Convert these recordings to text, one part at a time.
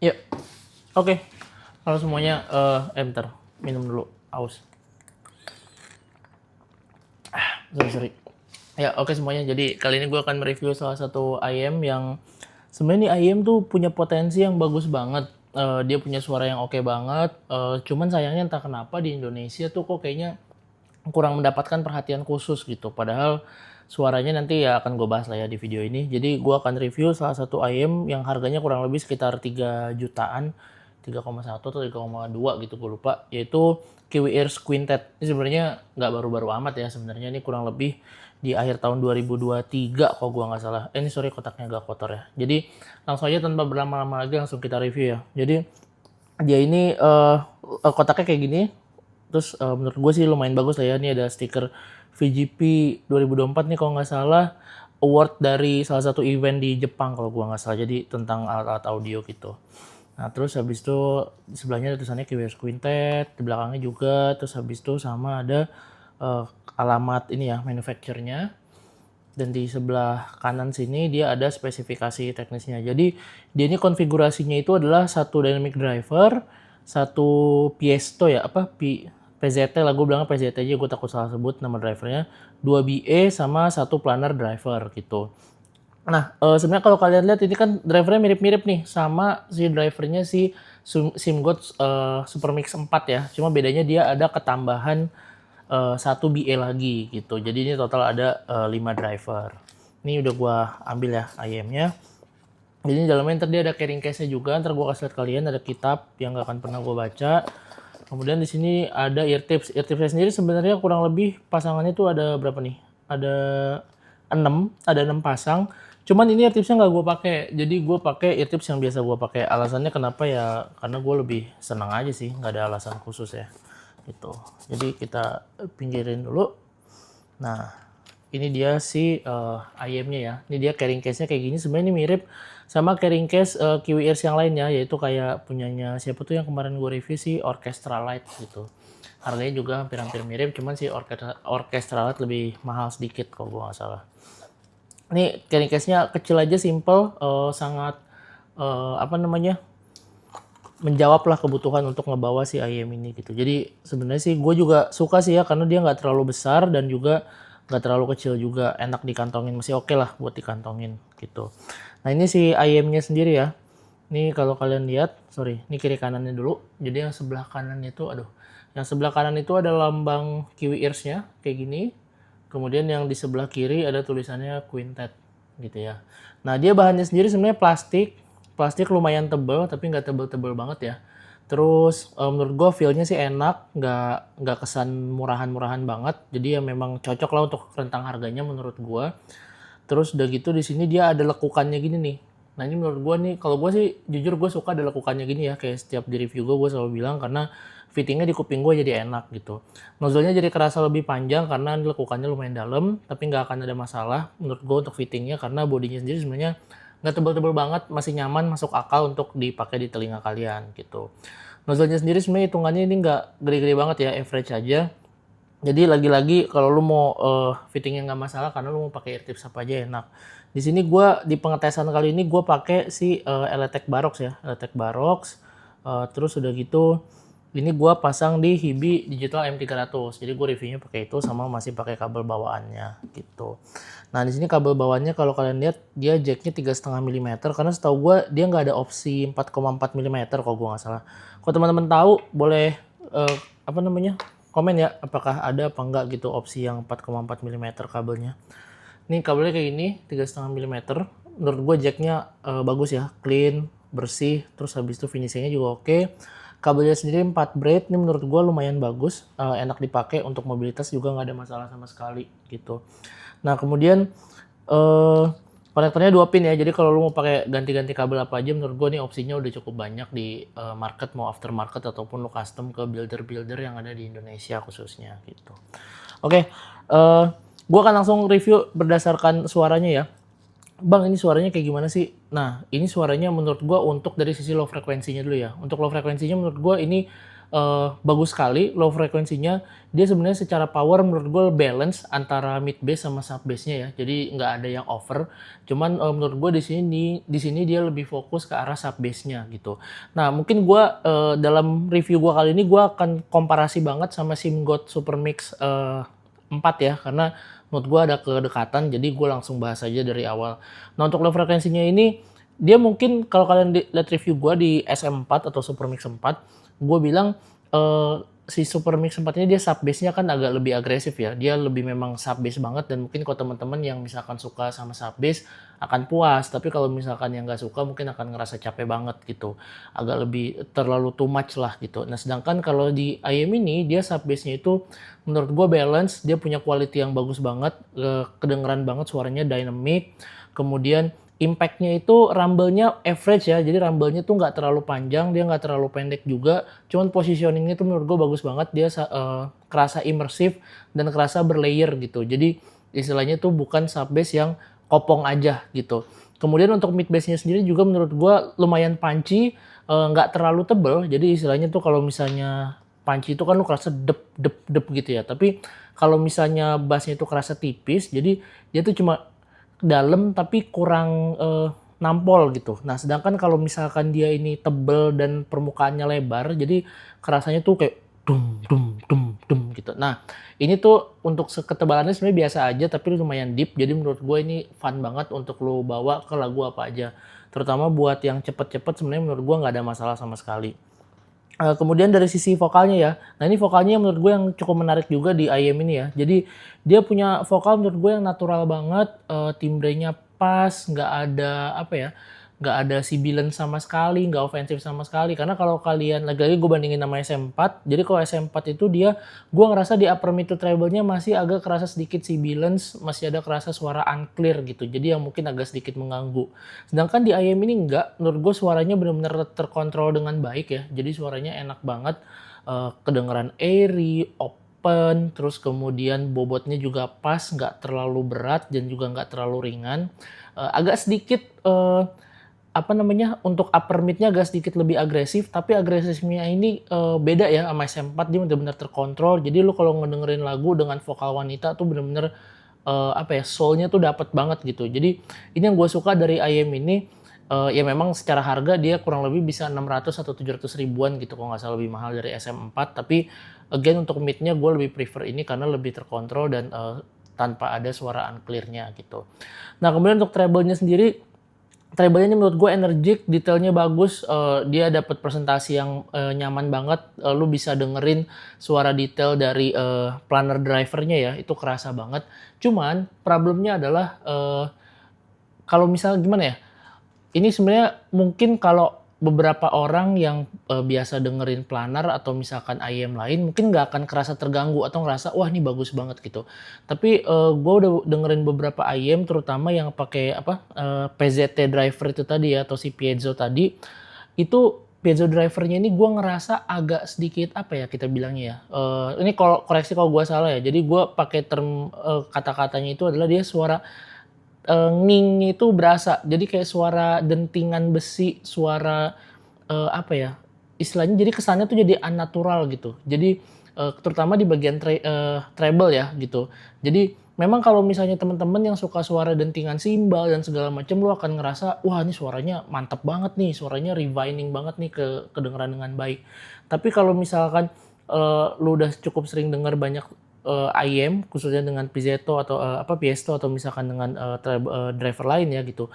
Ya, oke. Halo semuanya, bentar, minum dulu, aus. Sorry. Ya, oke semuanya. Jadi kali ini gue akan mereview salah satu IM yang sebenarnya nih IM tuh punya potensi yang bagus banget. Dia punya suara yang oke banget. Cuman sayangnya entah kenapa di Indonesia tuh kok kayaknya kurang mendapatkan perhatian khusus gitu. Padahal suaranya nanti ya akan gue bahas lah ya di video ini. Jadi gue akan review salah satu IM yang harganya kurang lebih sekitar 3 jutaan, 3,1 atau 3,2 gitu gue lupa, yaitu Kiwi Ears Quintet. Ini sebenarnya nggak baru-baru amat ya, sebenarnya ini kurang lebih di akhir tahun 2023 kalau gue nggak salah. Ini sorry kotaknya agak kotor ya. Jadi langsung aja tanpa berlama-lama lagi langsung kita review ya. Jadi dia ini kotaknya kayak gini. Terus menurut gue sih lumayan bagus lah ya. Ini ada stiker VGP 2024 nih kalau nggak salah, award dari salah satu event di Jepang kalau gue nggak salah. Jadi tentang alat-alat audio gitu. Nah terus habis itu di sebelahnya ada tulisannya KWS Quintet, di belakangnya juga. Terus habis itu sama ada alamat ini ya, manufacturernya. Dan di sebelah kanan sini dia ada spesifikasi teknisnya. Jadi dia ini konfigurasinya itu adalah satu dynamic driver, satu Piesto ya, PZT lah, gue bilang PZT aja, gue takut salah sebut nama drivernya, 2 BA sama satu planar driver gitu. Nah, sebenarnya kalau kalian lihat ini kan drivernya mirip-mirip nih sama si drivernya si SimGod Supermix 4 ya. Cuma bedanya dia ada ketambahan satu BA lagi gitu. Jadi ini total ada 5 driver. Ini udah gua ambil ya IM-nya. Jadi di dalamnya ntar dia ada carrying case-nya juga. Ntar gua kasih lihat kalian ada kitab yang gak akan pernah gua baca. Kemudian di sini ada ear tips. Ear tipsnya sendiri sebenarnya kurang lebih pasangannya tuh ada berapa nih? Ada 6 pasang. Cuman ini ear tipsnya nggak gue pakai. Jadi gue pakai ear tips yang biasa gue pakai. Alasannya kenapa ya? Karena gue lebih senang aja sih, nggak ada alasan khusus ya. Gitu. Jadi kita pinggirin dulu. Nah, ini dia si IM-nya ya. Ini dia carrying case-nya kayak gini. Sebenarnya ini mirip sama carrying case Kiwi Ears yang lainnya, yaitu kayak punyanya siapa tuh yang kemarin gue review sih, Orchestra Light gitu. Harganya juga hampir-hampir mirip, cuman si Orchestra Light lebih mahal sedikit kalau gue nggak salah. Ini carrying case-nya kecil aja, simple, sangat menjawab lah kebutuhan untuk ngebawa si IM ini gitu. Jadi sebenarnya sih gue juga suka sih ya, karena dia nggak terlalu besar dan juga nggak terlalu kecil juga, enak dikantongin, masih oke lah buat dikantongin gitu. Nah ini si IM-nya sendiri ya. Ini kalau kalian lihat, sorry, ini kiri kanannya dulu. Jadi yang sebelah kanan itu, yang sebelah kanan itu ada lambang Kiwi Ears-nya kayak gini. Kemudian yang di sebelah kiri ada tulisannya Quintet gitu ya. Nah dia bahannya sendiri sebenarnya plastik lumayan tebel tapi nggak tebel-tebel banget ya. Terus menurut gue feel-nya sih enak, nggak kesan murahan-murahan banget. Jadi ya memang cocok lah untuk rentang harganya menurut gue. Terus udah gitu di sini dia ada lekukannya gini nih. Nah ini menurut gue nih, kalau gue sih jujur gue suka ada lekukannya gini ya, kayak setiap di review gue selalu bilang, karena fittingnya di kuping gue jadi enak gitu. Nozzle-nya jadi kerasa lebih panjang karena lekukannya lumayan dalam, tapi nggak akan ada masalah menurut gue untuk fittingnya, karena bodinya sendiri sebenarnya nggak tebal-tebal banget, masih nyaman, masuk akal untuk dipakai di telinga kalian gitu. Nozzle-nya sendiri sebenarnya hitungannya ini nggak gede-gede banget ya, average aja. Jadi lagi-lagi kalau lu mau fittingnya nggak masalah, karena lu mau pakai ear tips apa aja enak. Di sini gue di pengetesan kali ini gue pakai si Eletech Barox ya, Eletech Barox. Terus udah gitu ini gue pasang di Hibi Digital M300. Jadi gue reviewnya pakai itu sama masih pakai kabel bawaannya gitu. Nah di sini kabel bawaannya kalau kalian lihat dia jacknya 3,5 mm, karena setahu gue dia nggak ada opsi 4,4 mm kalau gue nggak salah. Kalau teman-teman tahu boleh komen ya, apakah ada apa enggak gitu opsi yang 4,4 mm kabelnya. Ini kabelnya kayak gini, 3,5 mm. Menurut gue jacknya bagus ya, clean, bersih, terus habis itu finishingnya juga oke. Kabelnya sendiri 4 braid, ini menurut gue lumayan bagus, enak dipakai untuk mobilitas juga nggak ada masalah sama sekali gitu. Nah kemudian konektornya 2 pin ya, jadi kalau lu mau pakai ganti-ganti kabel apa aja, menurut gue nih opsinya udah cukup banyak di market, mau aftermarket ataupun lu custom ke builder-builder yang ada di Indonesia khususnya gitu. Oke, gue akan langsung review berdasarkan suaranya ya. Bang, ini suaranya kayak gimana sih? Nah, ini suaranya menurut gue untuk dari sisi low frekuensinya dulu ya. Untuk low frekuensinya menurut gue ini bagus sekali low frekuensinya. Dia sebenarnya secara power menurut gue balance antara mid bass sama sub bassnya ya. Jadi nggak ada yang over. Cuman menurut gue di sini dia lebih fokus ke arah sub bassnya gitu. Nah mungkin gue dalam review gue kali ini gue akan komparasi banget sama SIMGOT Supermix 4 ya, karena menurut gue ada kedekatan, jadi gue langsung bahas aja dari awal. Nah untuk low frekuensinya ini, dia mungkin kalau kalian lihat review gue di SM4 atau Supermix 4, gue bilang si Supermix 4 ini dia sub bass-nya kan agak lebih agresif ya. Dia lebih memang sub bass banget, dan mungkin kalau teman-teman yang misalkan suka sama sub bass akan puas. Tapi kalau misalkan yang nggak suka mungkin akan ngerasa capek banget gitu. Agak lebih terlalu too much lah gitu. Nah sedangkan kalau di IM ini dia sub bass-nya itu menurut gue balance, dia punya quality yang bagus banget, kedengeran banget suaranya dynamic. Kemudian impact-nya itu rumble-nya average ya, jadi rumble-nya tuh nggak terlalu panjang, dia nggak terlalu pendek juga, cuman positioning-nya tuh menurut gue bagus banget, dia kerasa imersif dan kerasa berlayer gitu, jadi istilahnya tuh bukan sub bass yang kopong aja gitu. Kemudian untuk mid bass-nya sendiri juga menurut gue lumayan punchy, nggak terlalu tebel, jadi istilahnya tuh kalau misalnya punchy itu kan lu kerasa dep dep dep gitu ya, tapi kalau misalnya bassnya itu kerasa tipis, jadi dia tuh cuma dalam tapi kurang nampol gitu. Nah, sedangkan kalau misalkan dia ini tebel dan permukaannya lebar, jadi kerasanya tuh kayak dum dum dum dum gitu. Nah, ini tuh untuk ketebalannya sebenarnya biasa aja, tapi lumayan deep. Jadi menurut gue ini fun banget untuk lo bawa ke lagu apa aja. Terutama buat yang cepet-cepet sebenarnya menurut gue nggak ada masalah sama sekali. Kemudian dari sisi vokalnya ya, nah ini vokalnya menurut gue yang cukup menarik juga di IM ini ya. Jadi dia punya vokal menurut gue yang natural banget, timbrenya pas, nggak ada apa ya, nggak ada sibilan sama sekali, nggak ofensif sama sekali. Karena kalau kalian lagi-lagi gue bandingin sama SM4, jadi kalau SM4 itu dia, gue ngerasa di upper mid to treble-nya masih agak kerasa sedikit sibilance, masih ada kerasa suara unclear gitu. Jadi yang mungkin agak sedikit mengganggu. Sedangkan di IM ini enggak, menurut gue suaranya benar-benar terkontrol dengan baik ya. Jadi suaranya enak banget, kedengeran airy, open, terus kemudian bobotnya juga pas, nggak terlalu berat dan juga nggak terlalu ringan. Agak sedikit apa namanya, untuk upper mid-nya agak sedikit lebih agresif, tapi agresifnya ini beda ya sama SM4, dia benar-benar terkontrol. Jadi lu kalau ngedengerin lagu dengan vokal wanita tuh benar-benar apa ya, soul-nya tuh dapat banget gitu. Jadi ini yang gue suka dari IM ini, ya memang secara harga dia kurang lebih bisa 600 atau 700 ribuan gitu kalau nggak salah, lebih mahal dari SM4. Tapi again untuk mid-nya gue lebih prefer ini karena lebih terkontrol dan tanpa ada suara unclear-nya gitu. Nah kemudian untuk treble-nya sendiri, treble-nya menurut gue energik, detailnya bagus, dia dapat presentasi yang nyaman banget, lu bisa dengerin suara detail dari planer drivernya ya, itu kerasa banget. Cuman problemnya adalah kalau misalnya gimana ya, ini sebenarnya mungkin kalau beberapa orang yang biasa dengerin planar atau misalkan IM lain mungkin nggak akan kerasa terganggu atau ngerasa wah ini bagus banget gitu. Tapi gue udah dengerin beberapa IM terutama yang pakai apa PZT driver itu tadi ya, atau si piezo tadi, itu piezo drivernya ini gue ngerasa agak sedikit apa ya kita bilangnya ya. Ini kalau koreksi kalau gue salah ya. Jadi gue pakai term kata-katanya itu adalah dia suara nging itu berasa, jadi kayak suara dentingan besi, suara apa ya, istilahnya jadi kesannya tuh jadi unnatural gitu. Jadi terutama di bagian treble ya gitu. Jadi memang kalau misalnya teman-teman yang suka suara dentingan simbal dan segala macam, lu akan ngerasa wah ini suaranya mantap banget nih, suaranya refining banget nih, kedengeran dengan baik. Tapi kalau misalkan lu udah cukup sering denger banyak IM khususnya dengan Piezo atau Piezo atau misalkan dengan driver lain ya gitu.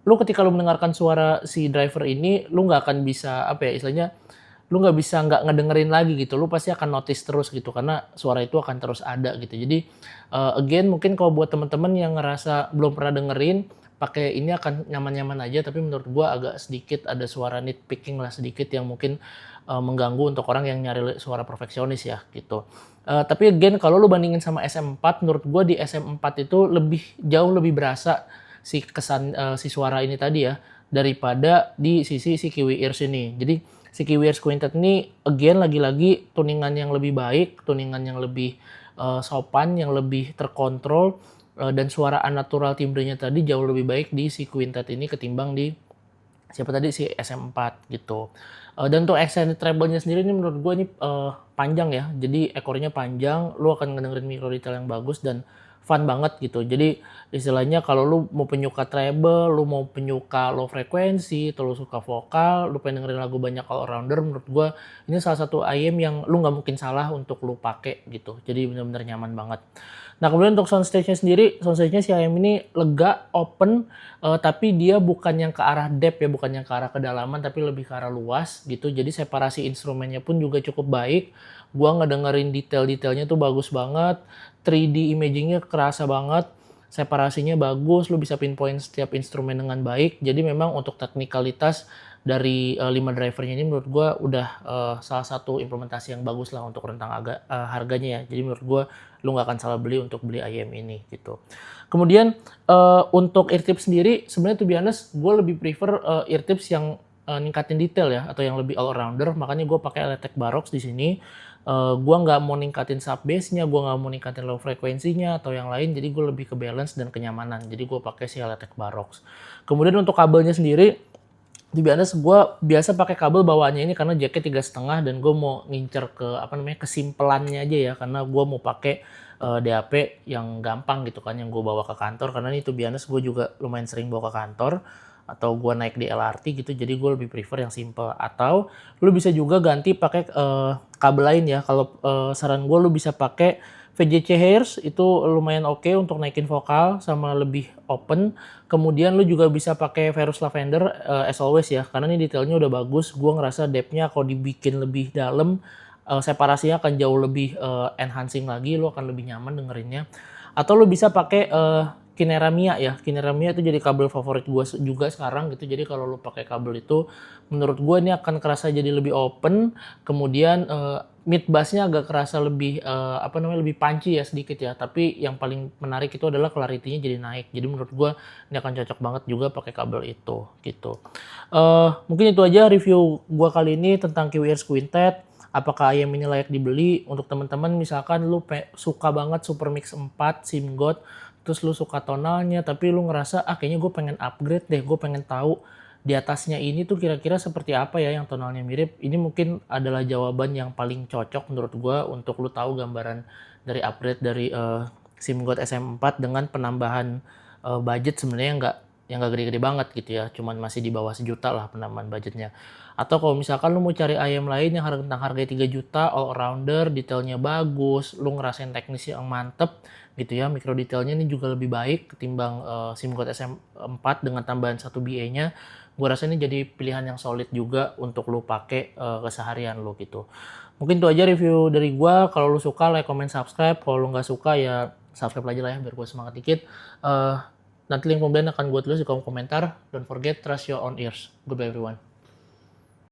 Lu ketika lu mendengarkan suara si driver ini, lu nggak akan bisa apa ya istilahnya, lu nggak bisa nggak ngedengerin lagi gitu. Lu pasti akan notice terus gitu karena suara itu akan terus ada gitu. Jadi again mungkin kalau buat teman-teman yang ngerasa belum pernah dengerin, pakai ini akan nyaman-nyaman aja, tapi menurut gua agak sedikit ada suara nitpicking lah sedikit yang mungkin mengganggu untuk orang yang nyari suara perfeksionis ya gitu. Tapi again kalau lu bandingin sama SM4, menurut gue di SM4 itu jauh lebih berasa si kesan si suara ini tadi ya, daripada di sisi si Kiwi Ears ini. Jadi si Kiwi Ears Quintet ini again lagi-lagi tuningan yang lebih baik, tuningan yang lebih sopan, yang lebih terkontrol, dan suara unnatural timbrenya tadi jauh lebih baik di si Quintet ini ketimbang di siapa tadi si SM4 gitu. Dan untuk extended treble-nya sendiri ini menurut gue ini panjang ya. Jadi ekornya panjang, lu akan ngedengerin micro detail yang bagus dan fun banget gitu. Jadi istilahnya kalau lu mau penyuka treble, lu mau penyuka low frekuensi, atau lu suka vokal, lu pengen dengerin lagu banyak all rounder, menurut gue ini salah satu IM yang lu nggak mungkin salah untuk lu pakai gitu. Jadi bener-bener nyaman banget. Nah kemudian untuk soundstage-nya sendiri, soundstage-nya si IM ini lega, open, tapi dia bukan yang ke arah depth ya, bukan yang ke arah kedalaman, tapi lebih ke arah luas gitu. Jadi separasi instrumennya pun juga cukup baik. Gua ngedengerin detail-detailnya tuh bagus banget. 3D imagingnya kerasa banget. Separasinya bagus, lu bisa pinpoint setiap instrumen dengan baik. Jadi memang untuk teknikalitas dari 5 drivernya ini menurut gua udah salah satu implementasi yang bagus lah untuk rentang harganya ya. Jadi menurut gua lu nggak akan salah beli untuk beli IM ini gitu. Kemudian untuk eartips sendiri sebenarnya to be honest gue lebih prefer eartips yang ningkatin detail ya atau yang lebih all rounder, makanya gue pakai Eletec Barox di sini. Gue nggak mau ningkatin sub bass-nya, gue nggak mau ningkatin low frekuensinya atau yang lain, jadi gue lebih ke balance dan kenyamanan. Jadi gue pakai si Eletec Barox. Kemudian untuk kabelnya sendiri, to be honest, gue biasa pakai kabel bawaannya ini karena jaket 3,5 dan gue mau ngincer ke apa namanya kesimpelannya aja ya, karena gue mau pakai DAP yang gampang gitu kan, yang gue bawa ke kantor, karena ini to be honest gue juga lumayan sering bawa ke kantor atau gue naik di LRT gitu, jadi gue lebih prefer yang simple. Atau lu bisa juga ganti pakai kabel lain ya. Kalau saran gue lu bisa pakai VJC Hairs, itu lumayan oke untuk naikin vokal sama lebih open. Kemudian lu juga bisa pakai Verus Lavender as always ya, karena ini detailnya udah bagus. Gue ngerasa depth-nya kalau dibikin lebih dalam, separasinya akan jauh lebih enhancing lagi, lu akan lebih nyaman dengerinnya. Atau lu bisa pakai Kineramia ya. Kineramia itu jadi kabel favorit gue juga sekarang gitu. Jadi kalau lu pakai kabel itu menurut gue ini akan kerasa jadi lebih open. Kemudian mid bass-nya agak kerasa lebih apa namanya lebih punchy ya sedikit ya. Tapi yang paling menarik itu adalah clarity-nya jadi naik. Jadi menurut gue ini akan cocok banget juga pakai kabel itu gitu. Mungkin itu aja review gue kali ini tentang QEars Quintet. Apakah IM ini layak dibeli? Untuk teman-teman misalkan lu suka banget Supermix 4 SIM God, terus lu suka tonalnya, tapi lu ngerasa kayaknya gue pengen upgrade deh, gue pengen tahu di atasnya ini tuh kira-kira seperti apa ya yang tonalnya mirip. Ini mungkin adalah jawaban yang paling cocok menurut gue untuk lu tahu gambaran dari upgrade dari SIM God SM4 dengan penambahan budget sebenarnya yang nggak gede-gede banget gitu ya, cuman masih di bawah 1 juta lah penambahan budgetnya. Atau kalau misalkan lu mau cari ayam lain yang harganya 3 juta, all rounder, detailnya bagus, lu ngerasain teknis yang mantep gitu ya, mikro detailnya ini juga lebih baik ketimbang SIM God SM4 dengan tambahan 1 BA-nya. Gua rasa ini jadi pilihan yang solid juga untuk lu pakai keseharian lu gitu. Mungkin itu aja review dari gua. Kalau lu suka like, comment, subscribe. Kalau lu nggak suka ya subscribe aja lah ya biar gua semangat dikit. Nanti link pembelian akan gue tulis di kolom komentar. Don't forget, trust your own ears. Goodbye everyone.